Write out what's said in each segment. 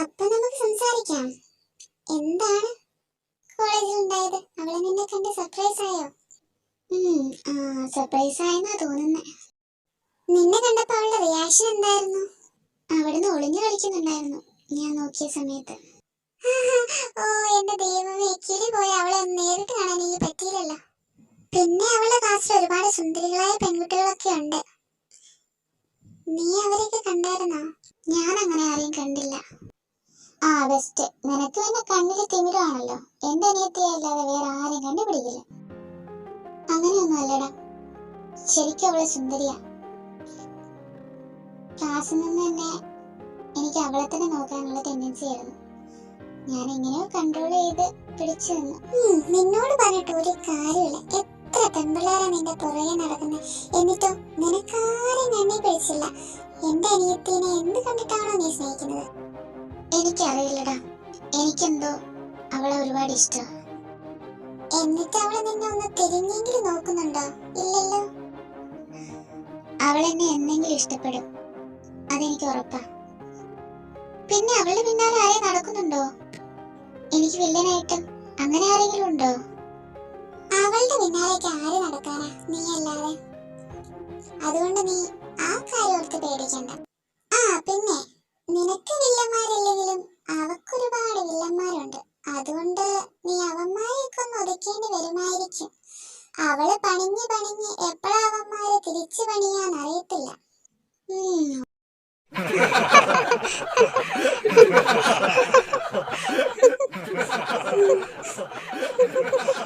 അപ്പൊ നമുക്ക് സംസാരിക്കാം. എന്താണ് കോളേജിൽ ഉണ്ടായത്? അവളെ നിന്നെ കണ്ട് സർപ്രൈസ് ആയോ? സർപ്രൈസ് ആയെന്നാ തോന്നുന്നേ. നിന്നെ കണ്ടപ്പോ അവളുടെ റിയാക്ഷൻ എന്തായിരുന്നു? അവിടുന്ന് ഒളിഞ്ഞു കളിക്കുന്നുണ്ടായിരുന്നു ഞാൻ നോക്കിയ സമയത്ത്. ഓ എന്റെ ദൈവമേ, കിളി പോയി അവളെ നേരിട്ട് കാണാൻ എനിക്ക് പറ്റിയില്ലല്ലോ. പിന്നെ അവളുടെ ക്ലാസ്സിൽ ഒരുപാട് സുന്ദരികളായ പെൺകുട്ടികളൊക്കെ ഉണ്ട്. നീ അവരെയൊക്കെ കണ്ടായിരുന്നോ? ഞാൻ അങ്ങനെ ആരെയും കണ്ടില്ല. ബെസ്റ്റ്. നിനക്ക് പിന്നെ കണ്ണില് തിമിരാണല്ലോ. എന്റെ അനിയത്തിയെ അല്ലാതെ വേറെ ആരെയും കണ്ടുപിടിക്കില്ല. അങ്ങനെയൊന്നും അല്ലടാ, ശരിക്കും അവളെ സുന്ദരിയാ. ക്ലാസ്സിൽ നിന്ന് തന്നെ എനിക്ക് അവളെ തന്നെ നോക്കാനുള്ള ടെൻഡൻസി ആയിരുന്നു. ഞാൻ എങ്ങനെയോ കൺട്രോൾ ചെയ്ത് പിടിച്ചു നിന്നു. നിന്നോട് പറഞ്ഞിട്ട് ഒരു കാര്യമില്ല. എത്ര പെൺപിള്ളേരാ നിന്റെ പുറകെ നടക്കുന്നത്, എന്നിട്ടോ നിനക്കാരും കണ്ണി പിടിച്ചില്ല. എന്റെ അനിയത്തിനെ എന്ത് കണ്ടിട്ടാണോ നീ സ്നേഹിക്കുന്നത്? എനിക്കറിയില്ലടാ, എനിക്കെന്തോ അവളെ ഒരുപാട് ഇഷ്ടം. എന്നിട്ട് അവളെ നിന്നെ ഒന്ന് തിരിഞ്ഞെങ്കിലും നോക്കുന്നുണ്ടോ? ഇല്ലല്ലോ. അവളെന്നെ എന്തെങ്കിലും ഇഷ്ടപ്പെടും, അതെനിക്ക് ഉറപ്പാ. പിന്നെ അവളുടെ പിന്നാലെ ആരെയും നടക്കുന്നുണ്ടോ? എനിക്ക് വില്ലനായിട്ടും അങ്ങനെ ആരെങ്കിലും ഉണ്ടോ? അവളുടെ പിന്നാലേക്ക് ആര് നടക്കാനാ, നീ അല്ലാതെ. അതുകൊണ്ട് നീ ആ കാര്യം ഓർത്ത് പേടിക്കണ്ട. പിന്നെ നിനക്ക് വില്ലന്മാരില്ലെങ്കിലും അവക്കൊരുപാട് വില്ലന്മാരുണ്ട്. അതുകൊണ്ട് നീ അവന്മാരെയൊക്കെ ഒന്ന് ഒതുക്കേണ്ടി വരുമായിരിക്കും. അവള് പണിഞ്ഞ് എപ്പോഴാ അവന്മാരെ തിരിച്ചു പണിയാൻ അറിയത്തില്ല.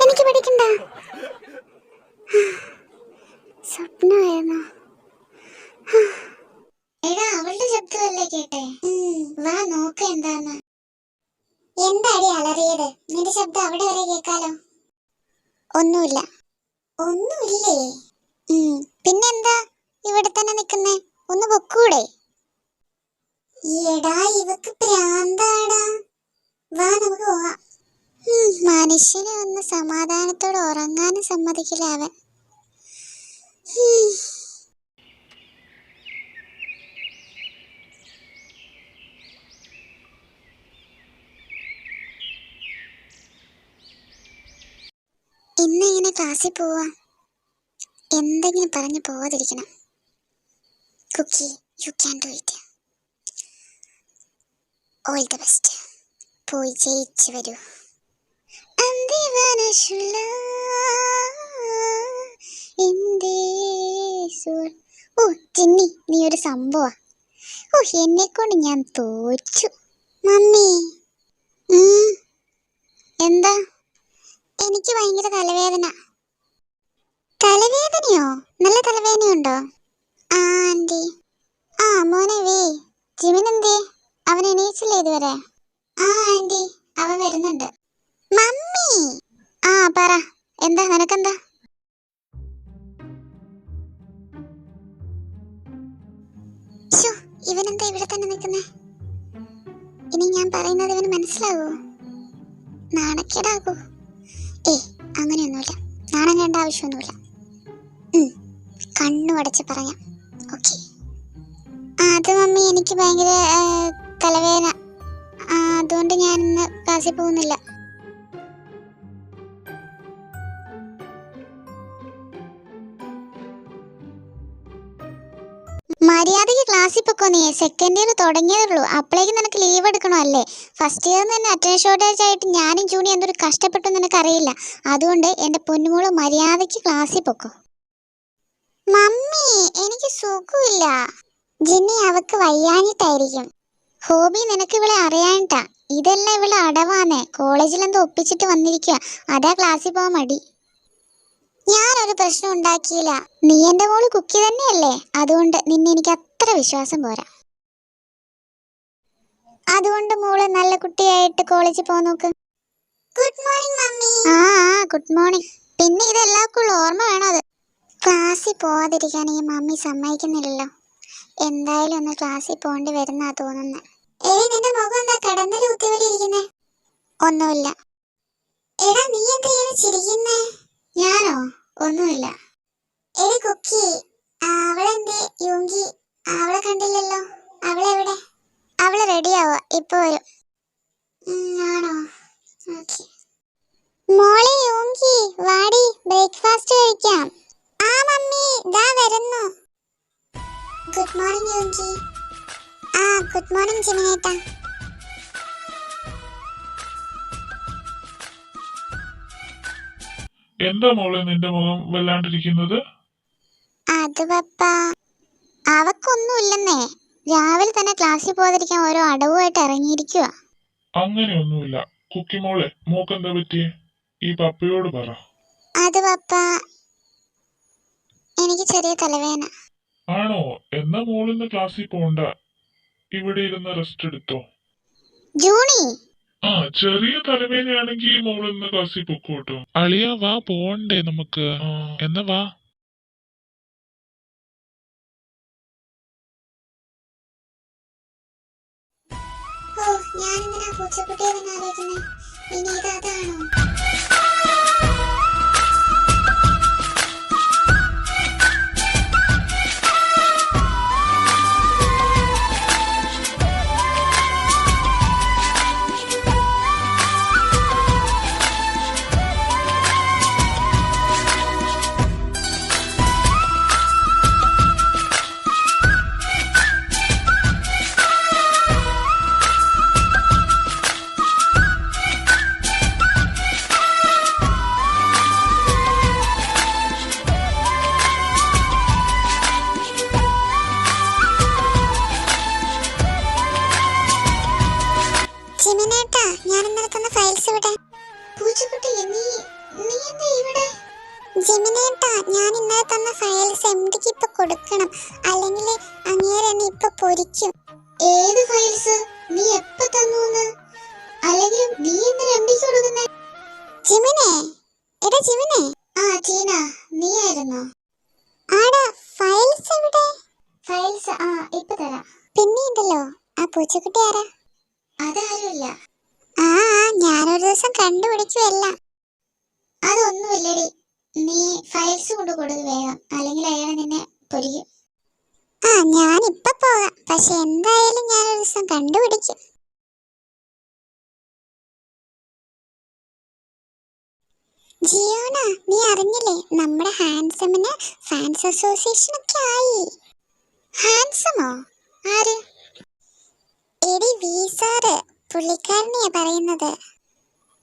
എനിക്ക് പഠിക്കണ്ട. സ്വപ്നമായിരുന്നോ? എടാ, അവളുടെ ശബ്ദമല്ലേ കേട്ടെ? വാ നോക്ക എന്താന്ന്. എന്താടി അലറിയത്? നിന്റെ ശബ്ദം അവിടെ വരെ കേക്കാലോ. ഒന്നുമില്ല. ഒന്നുമില്ലേ? പിന്നെന്താ ഇവിടെ തന്നെ നിക്കുന്നേ? ഒന്ന് പൊക്കൂടെ? എടാ, ഇവക്ക് പ്രാന്താടാ. വാ നമുക്ക് പോവാം. മനുഷ്യനെ ഒന്ന് സമാധാനത്തോടെ ഉറങ്ങാനും സമ്മതിക്കില്ല അവൻ. ഇന്ന് ഇങ്ങനെ ക്ലാസ്സിൽ പോവാ, എന്തെങ്കിലും പറഞ്ഞു പോവാതിരിക്കണം. Cookie, you can do it. All the best. പോയി ജയിച്ചു വരൂ. ജിന്നി, നീ ഒരു സംഭവ. എന്നെ കൊണ്ട് ഞാൻ തോറ്റു. മമ്മി. എന്താ? എനിക്ക് ഭയങ്കര തലവേദന. തലവേദനയോ? നല്ല തലവേദനയുണ്ടോ? ആന്റി. മോനെ വേ. ജിമിനെന്തേ? അവൻ എണീച്ചില്ലേ ഇതുവരെ? ആന്റി, അവൻ വരുന്നുണ്ട്. മമ്മി. പറ, എന്താ? നിനക്കെന്താ? ഇവനെന്താ ഇവിടെ തന്നെ നിൽക്കുന്നേ? ഇനി ഞാൻ പറയുന്നത് ഇവന് മനസ്സിലാവോ? നാണക്കേടാകൂ? അങ്ങനെയൊന്നുമില്ല. നാണം കണ്ട ആവശ്യമൊന്നുമില്ല. കണ്ണു അടച്ച് പറയാം. ഓക്കെ. അത് മമ്മി, എനിക്ക് ഭയങ്കര തലവേദന. അതുകൊണ്ട് ഞാൻ ഇന്ന് ക്ലാസ്സിൽ പോകുന്നില്ല. മര്യാദയ്ക്ക് ക്ലാസ്സിൽ പൊക്കോ. നീ സെക്കൻഡ് ഇയർ തുടങ്ങിയതുള്ളൂ, അപ്പോഴേക്ക് നിനക്ക് ലീവ് എടുക്കണോ അല്ലേ? ഫസ്റ്റ് ഇയറിൽ തന്നെ അറ്റൻഡൻസ് ഷോർട്ടേജ് ആയിട്ട് ഞാനും ജൂണി എന്തൊരു കഷ്ടപ്പെട്ടു നിനക്കറിയില്ല. അതുകൊണ്ട് എൻ്റെ പൊന്നുമോള് മര്യാദയ്ക്ക് ക്ലാസ്സിൽ പൊക്കോ. മമ്മി, എനിക്ക് സുഖമില്ല. ജിന്നി, അവക്ക് വയ്യാഞ്ഞിട്ടായിരിക്കും. ഹോബി, നിനക്ക് ഇവളെ അറിയാനിട്ടാ. ഇതെല്ലാം ഇവളെ അടവാന്നേ. കോളേജിൽ എന്തോ ഒപ്പിച്ചിട്ട് വന്നിരിക്കുക, അതാ ക്ലാസ്സിൽ പോവാൻ മടി. ഞാനൊരു പ്രശ്നം ഉണ്ടാക്കിയില്ല. നീ എൻ്റെ മോള് കുക്കി തന്നെയല്ലേ, അതുകൊണ്ട് നിന്നെ എനിക്ക് അത്ര വിശ്വാസം പോരാ. അതുകൊണ്ട് മോള് നല്ല കുട്ടിയായിട്ട് കോളേജിൽ പോകാൻ നോക്ക്. Good morning mummy. Good morning. പിന്നെ ഇത് എല്ലാവർക്കും ഓർമ്മ വേണം. അത് ക്ലാസ്സിൽ പോവാതിരിക്കാൻ ഈ മമ്മി സമ്മതിക്കുന്നില്ലല്ലോ. എന്തായാലും ഒന്ന് ക്ലാസ്സിൽ പോകേണ്ടി വരുന്നാ തോന്നുന്നത്. നിന്റെ മുഖം എന്താ കടന്നൽ കുത്തിവലിരിക്കുന്നേ? ഒന്നുമില്ല. എടാ, നീ എന്താ ചിരിക്കുന്നേ? ഞാനോ? ഒന്നുമില്ല. കുക്കി, അവളെന്തേ? യുങ്കി, അവളെ കണ്ടില്ലല്ലോ. അവളെവിടെ? അവള് റെഡിയാവുക. ഇപ്പൊ വരും. ആണോ? ഓക്കെ. മോളെ യോങ്കി വാടി, ബ്രേക്ക്ഫാസ്റ്റ് കഴിക്കാം. ആ മമ്മി ദാ വരുന്നു. ഗുഡ് മോർണിംഗ് യോങ്കി. ആ ഗുഡ് മോർണിംഗ് ജിമിനേട്ടാ. എന്താ മോളെ നിന്റെ മുഖം വല്ലാണ്ടിരിക്കുന്നത്? അത് പപ്പ, അവക്കൊന്നുമില്ലെന്നേ. രാവിലെ തന്നെ ക്ലാസ്സിൽ പോകാതിരിക്കാൻ ഓരോ അടവുമായിട്ട് ഇറങ്ങിയിരിക്കുക. അങ്ങനെയൊന്നുമില്ല. കുക്കി മോളെ, മോക്കെന്താ പറ്റിയേ? ഈ പപ്പയോട് പറ. അത് പപ്പ, എനിക്ക് ചെറിയ തലവേദന. ആണോ? എന്നാ മോളിന്ന് ക്ലാസ്സിൽ പോണ്ട, ഇവിടെ ഇരുന്ന് റെസ്റ്റ് എടുത്തോ. ജൂണി, ആ ചെറിയ തലവേദനയാണെങ്കിൽ മോളിന്ന് ക്ലാസ്സിൽ പൊക്കോട്ടോ. അളിയ വാ, പോണ്ടേ നമുക്ക്? എന്നാ വാ. ഓ ഞാനിങ്ങനെ പൂച്ചക്കുട്ടിയെ തന്നെ ആലോചിക്കുന്നേ. ഇനി ഇതാണോ? ജിമിനേട്ടാ, ഞാൻ ഇന്നലെ തന്ന ഫയൽസ് ഇവിടെ. പൂച്ചക്കുട്ടി, നീ എന്താ ഇവിടെ? ജിമിനേട്ടാ, ഞാൻ ഇന്നലെ തന്ന ഫയൽസ് എംഡിക്ക് ഇപ്പൊ കൊടുക്കണം, അല്ലെങ്കിൽ അങ്ങേരെ എന്നെ ഇപ്പൊ പൊരിക്കും. ഏത് ഫയൽസ്? നീ എപ്പ തന്നൂന്ന്? അല്ലെങ്കിൽ നീ എന്തിനാ എംഡിക്ക് കൊടുക്കുന്നേ? ജിമിനെ, എടാ ജിമിനെ. ആ ടീന, നീ ആയിരുന്നോ? ആടാ, ഫയൽസ് എവിടെ? ഫയൽസ് ആ ഇപ്പൊ തരാം. പിന്നെയുണ്ടല്ലോ, ആ പൂച്ചക്കുട്ടി ആരാ? അതാരുമില്ല. ആ ഞാനൊരു ദിവസം കണ്ടുപിടിക്കുവല്ല. അതൊന്നുമില്ലടി, നീ ഫയൽസ് കൊണ്ട് കൊടുക്ക് വേഗം, അല്ലെങ്കിൽ അയാൾ നിന്നെ പൊരിക്കും. ആ ഞാനിപ്പൊ പോകാം, പക്ഷെ എന്തായാലും ഞാനൊരു ദിവസം കണ്ടുപിടിക്കും. ജിയോണ, നീ അറിഞ്ഞില്ലേ, നമ്മുടെ ഹാൻസമിന് ഫാൻസ് അസോസിയേഷൻ ഒക്കെ ആയി. ഹാൻസമോ? ആര്? എടി വീസാറ്, പുള്ളിക്കാരനെയാ പറയുന്നത്.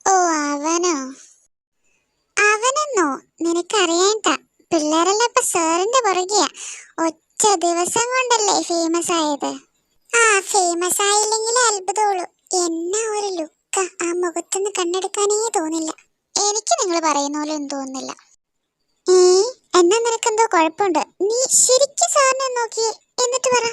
ഓ അവനോ? അവനെന്നോ? നിനക്കറിയാണ്ട, പിള്ളേരെല്ലാം ഇപ്പൊ സാറിന്റെ പുറകെയാ. ഒറ്റ ദിവസം കൊണ്ടല്ലേ ഫേമസ് ആയത്. ആ ഫേമസ് ആയില്ലെങ്കിൽ അത്ഭുതമുള്ളൂ. എന്നാ ഒരു ലുക്ക, ആ മുഖത്തൊന്ന് കണ്ണെടുക്കാനേ തോന്നില്ല. എനിക്ക് നിങ്ങൾ പറയുന്ന പോലെ ഒന്നും തോന്നുന്നില്ല. എന്നാ നിനക്കെന്തോ കുഴപ്പമുണ്ട്. നീ ശരിക്കും സാറിനെ നോക്കി എന്നിട്ട് പറ.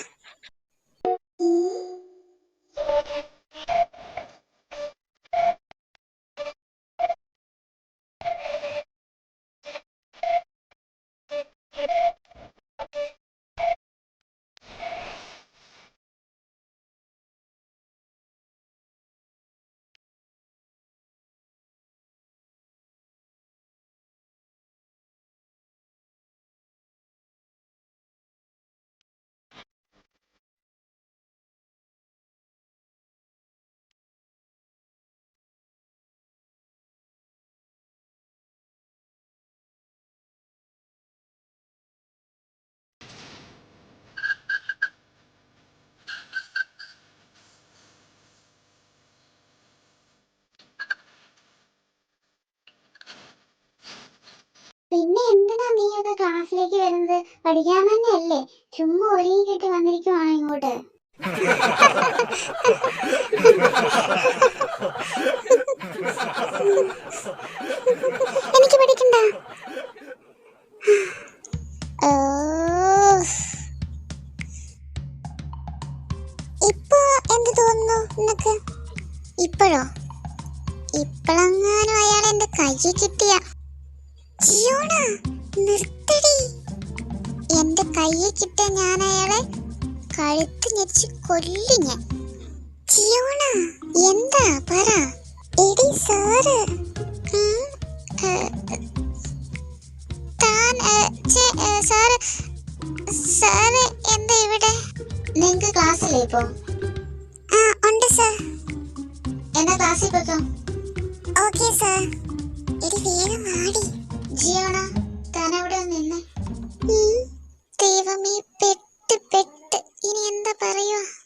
പിന്നെ എന്തിനാ നീയൊക്കെ ക്ലാസ്സിലേക്ക് വരുന്നത്? പഠിക്കാൻ തന്നെയല്ലേ? ചുമ്മാ ഒരുങ്ങി കെട്ടി വന്നിരിക്കുവാണോ ഇങ്ങോട്ട്? എനിക്ക് പഠിക്കണ്ട. ഇപ്പൊ എന്ത് തോന്നുന്നു നിനക്ക്? ഇപ്പോഴോ? ഇപ്പോഴെങ്ങാനും അയാൾ എന്റെ കയ്യിൽ കിട്ടിയ. ജിയോണ നിർത്തടി. എന്റെ കയ്യിൽ കിട്ടിയ ഞാൻ അയാളെ കഴുത്ത് ഞെരിച്ച് കൊല്ലും ഞാൻ. ജിയോണ എന്താ പറ. എടി സാറ്, സാറ് എന്താ ഇവിടെ? നിങ്ങക്ക് ക്ലാസ്സിലേ ഇപ്പോ? ആ ഉണ്ട് സാർ. ക്ലാസ്സിൽ പോക്കോ. Okay sir. എടി വേഗം വാടി. ജിയോണ താൻ അവിടെ നിന്ന്. ദൈവമേ പെട്ട് ഇനി എന്താ പറയുക.